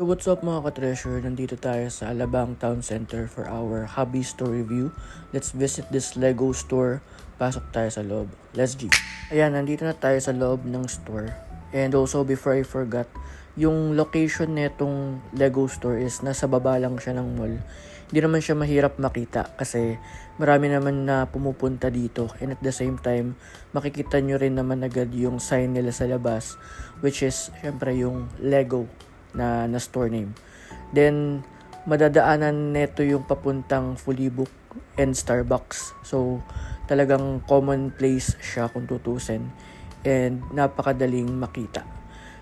So what's up mga ka-treasure, nandito tayo sa Alabang Town Center for our hobby store review. Let's visit this Lego store. Pasok tayo sa loob. Let's G. Ayan, nandito na tayo sa loob ng store. And also before I forgot, yung location netong Lego store is nasa baba lang siya ng mall. Hindi naman siya mahirap makita kasi marami naman na pumupunta dito. And at the same time, makikita nyo rin naman agad yung sign nila sa labas, which is syempre yung Lego na store name. Then, madadaanan neto yung papuntang Fully Book and Starbucks. So, talagang common place siya kung tutusin. And napakadaling makita.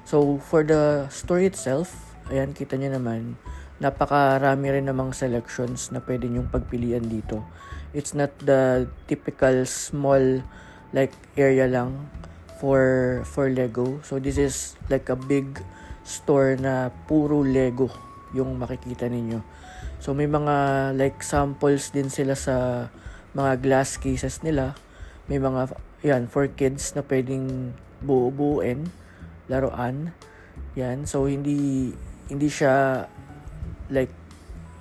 So, for the store itself, ayan, kita nyo naman, napakarami rin namang selections na pwede nyong pagpilian dito. It's not the typical small like area lang for Lego. So, this is like a big store na puro Lego yung makikita ninyo. So may mga like samples din sila sa mga glass cases nila. May mga yan for kids na pwedeng buo-buuin, laruan. Yan, so hindi siya like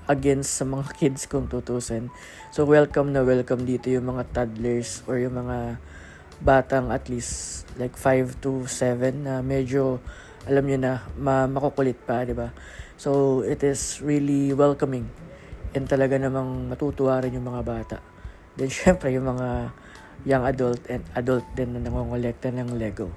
against sa mga kids kung tutusin. So welcome dito yung mga toddlers or yung mga batang at least like 5 to 7 na medyo alam niyo na makukulit pa, di ba? So it is really welcoming and talaga namang matutuwa rin yung mga bata. Then syempre yung mga young adult and adult din na nangongolekta ng Lego.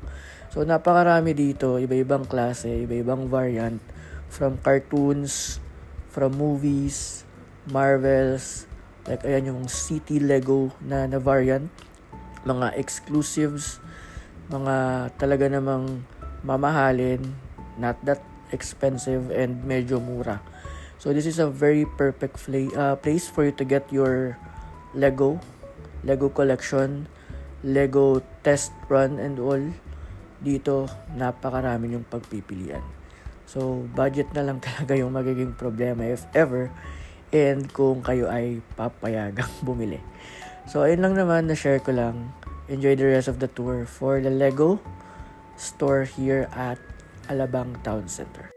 So napakarami dito, iba-ibang klase, iba-ibang variant from cartoons, from movies, Marvels, like ayan yung City Lego na variant, mga exclusives, mga talaga namang mamahalin, not that expensive and medyo mura. So this is a very perfect place for you to get your Lego collection, Lego test run and all. Dito napakarami yung pagpipilian. So budget na lang talaga yung magiging problema if ever, and kung kayo ay papayagang bumili. So ayun lang naman, na-share ko lang. Enjoy the rest of the tour for the Lego store here at Alabang Town Center.